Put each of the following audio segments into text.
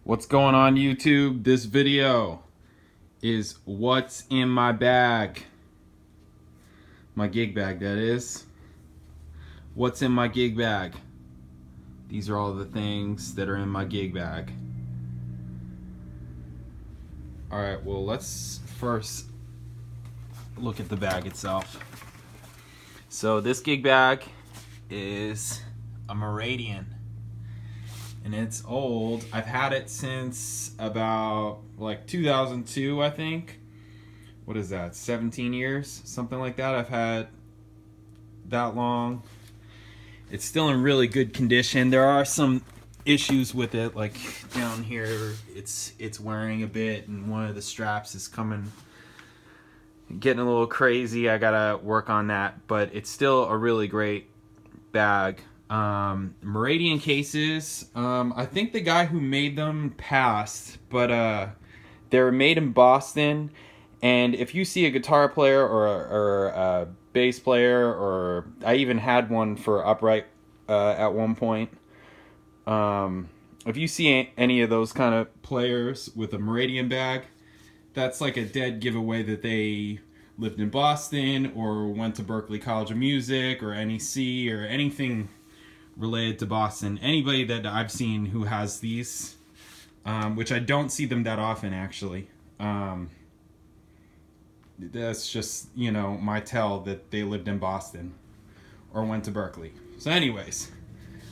What's going on YouTube? This video is what's in my bag. My gig bag, that is. What's in my gig bag? These are all the things that are in my gig bag. Alright, well let's first look at the bag itself. So this gig bag is a Radial. And it's old. I've had it since about like 2002, I think. What is that? 17 years? Something like that. I've had that long. It's still in really good condition. There are some issues with it, like down here it's wearing a bit and one of the straps is getting a little crazy. I gotta work on that, but it's still a really great bag. Radial cases, I think the guy who made them passed, but they're made in Boston, and if you see a guitar player or a bass player, or I even had one for upright at one point, if you see any of those kind of players with a Radial bag, that's like a dead giveaway that they lived in Boston or went to Berklee College of Music or NEC or anything related to Boston. Anybody that I've seen who has these, which I don't see them that often actually, that's just, you know, my tell that they lived in Boston or went to Berklee. So anyways,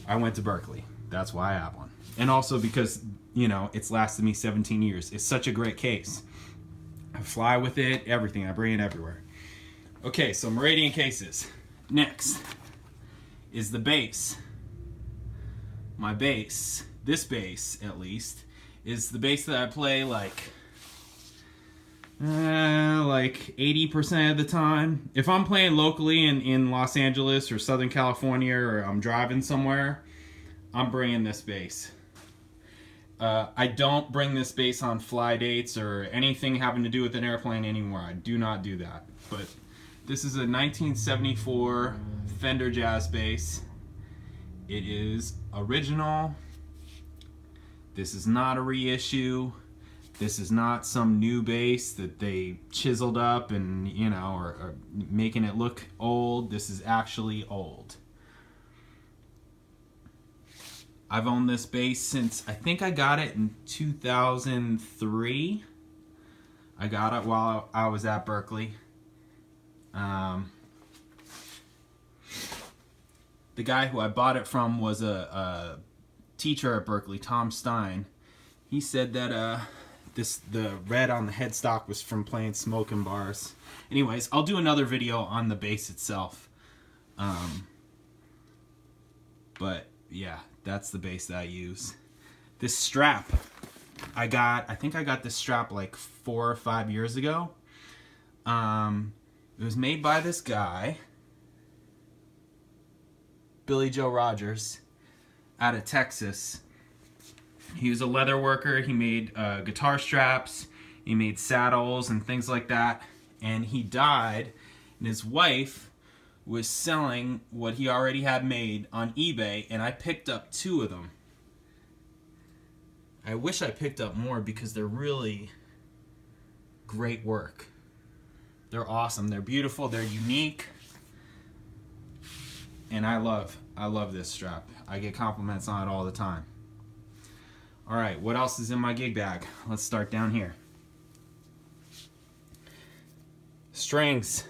I went to Berklee. That's why I have one. And also because, you know, it's lasted me 17 years. It's such a great case. I fly with it, everything. I bring it everywhere. Okay, so Radial cases. Next is the bass. My bass, this bass at least, is the bass that I play like 80% of the time. If I'm playing locally in Los Angeles or Southern California, or I'm driving somewhere, I'm bringing this bass. I don't bring this bass on fly dates or anything having to do with an airplane anymore. I do not do that. But this is a 1974 Fender jazz bass. It is original. This is not a reissue. This is not some new bass that they chiseled up and, you know, or making it look old. This is actually old. I've owned this bass since, I think I got it in 2003. I got it while I was at Berklee. The guy who I bought it from was a teacher at Berklee, Tom Stein. He said that the red on the headstock was from playing smoking bars. Anyways, I'll do another video on the bass itself. But yeah, that's the bass that I use. This strap, I think I got this strap like 4 or 5 years ago. It was made by this guy, Billy Joe Rogers, out of Texas. He was a leather worker. He made guitar straps, he made saddles and things like that, and he died, and his wife was selling what he already had made on eBay, and I picked up 2 of them. I wish I picked up more because they're really great work. They're awesome, they're beautiful, they're unique. And I love this strap. I get compliments on it all the time. Alright, what else is in my gig bag? Let's start down here. Strings.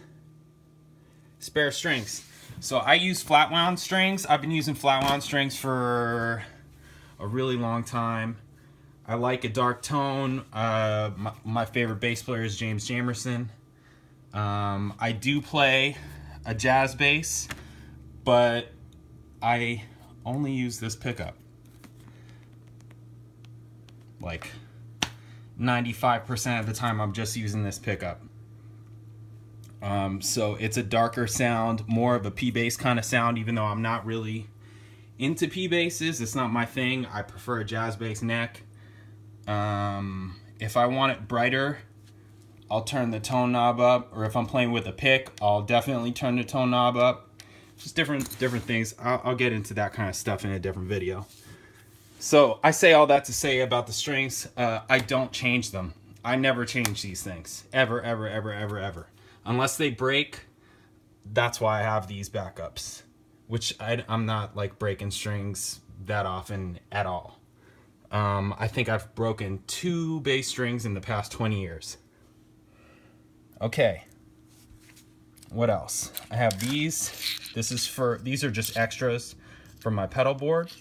Spare strings. So I use flat wound strings. I've been using flat wound strings for a really long time. I like a dark tone. My favorite bass player is James Jamerson. I do play a jazz bass, but I only use this pickup. Like 95% of the time I'm just using this pickup. So it's a darker sound, more of a P bass kind of sound, even though I'm not really into P basses. It's not my thing. I prefer a jazz bass neck. If I want it brighter, I'll turn the tone knob up, or if I'm playing with a pick, I'll definitely turn the tone knob up. Just different things. I'll get into that kind of stuff in a different video. So I say all that to say about the strings, I don't change them. I never change these things. Ever, ever, ever, ever, ever. Unless they break, that's why I have these backups. Which I'm not like breaking strings that often at all. I think I've broken 2 bass strings in the past 20 years. Okay. What else? I have these. These are just extras from my pedal board.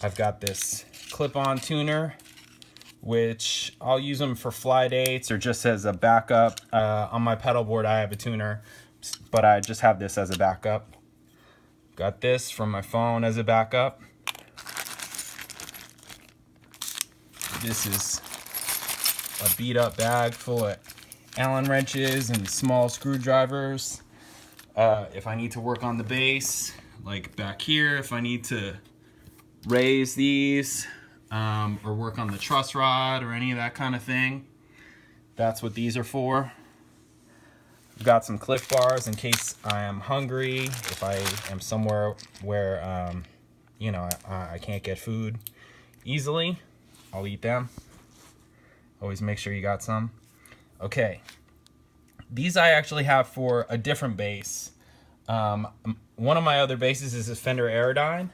I've got this clip-on tuner, which I'll use them for fly dates or just as a backup. On my pedal board I have a tuner, but I just have this as a backup. Got this from my phone as a backup. This is a beat up bag full of Allen wrenches and small screwdrivers. If I need to work on the bass, like back here, if I need to raise these or work on the truss rod or any of that kind of thing, that's what these are for. I've got some Cliff Bars in case I am hungry, if I am somewhere where you know, I can't get food easily. I'll eat them. Always make sure you got some. Okay, these I actually have for a different bass. One of my other basses is a Fender Aerodyne,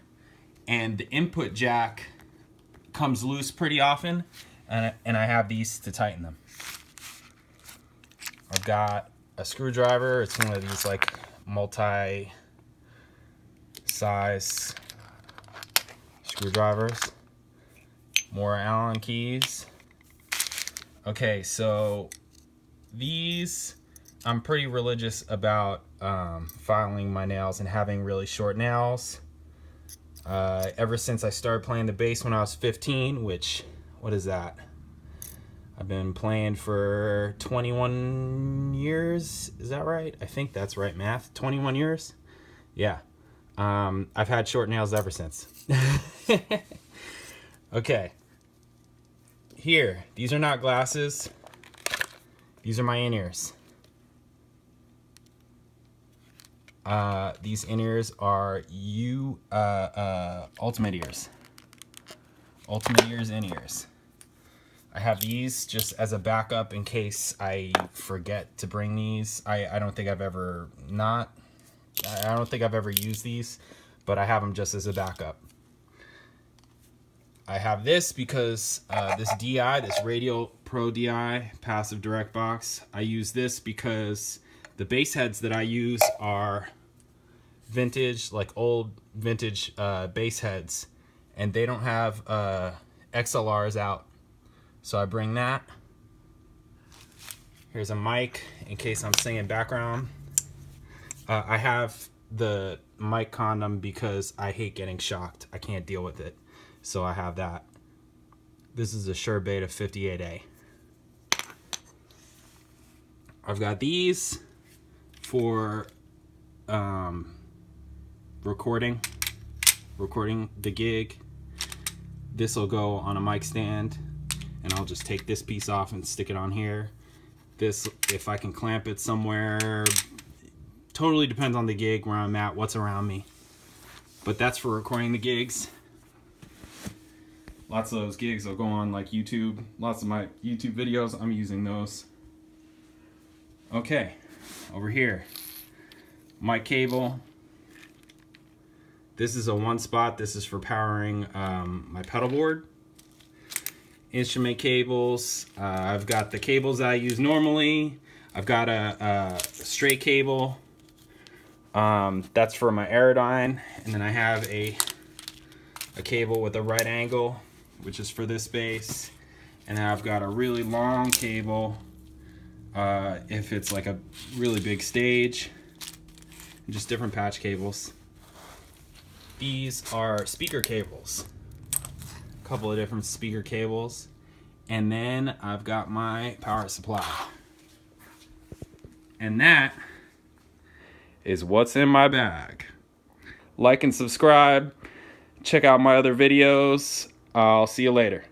and the input jack comes loose pretty often, and I have these to tighten them. I've got a screwdriver. It's one of these like multi-size screwdrivers. More Allen keys. Okay, so these, I'm pretty religious about filing my nails and having really short nails. Ever since I started playing the bass when I was 15, which, what is that? I've been playing for 21 years, is that right? I think that's right math, 21 years? Yeah, I've had short nails ever since. Okay, here, these are not glasses, these are my in-ears. These in-ears are Ultimate Ears. Ultimate Ears in-ears. I have these just as a backup in case I forget to bring these. I don't think I've ever used these, but I have them just as a backup. I have this because this DI, this Radial Pro DI passive direct box, I use this because the bass heads that I use are vintage, like old vintage bass heads, and they don't have XLRs out. So I bring that. Here's a mic in case I'm singing background. I have the mic condom because I hate getting shocked. I can't deal with it. So I have that. This is a Shure Beta 58A. I've got these for recording the gig. This will go on a mic stand, and I'll just take this piece off and stick it on here. This, if I can clamp it somewhere, totally depends on the gig, where I'm at, what's around me. But that's for recording the gigs. Lots of those gigs will go on like YouTube. Lots of my YouTube videos, I'm using those. Okay, over here, mic cable. This is a one spot. This is for powering my pedal board. Instrument cables. I've got the cables that I use normally. I've got a straight cable. That's for my Aerodyne. And then I have a cable with a right angle, which is for this bass. And then I've got a really long cable if it's like a really big stage. And just different patch cables. These are speaker cables. A couple of different speaker cables. And then I've got my power supply. And that is what's in my bag. Like and subscribe. Check out my other videos. I'll see you later.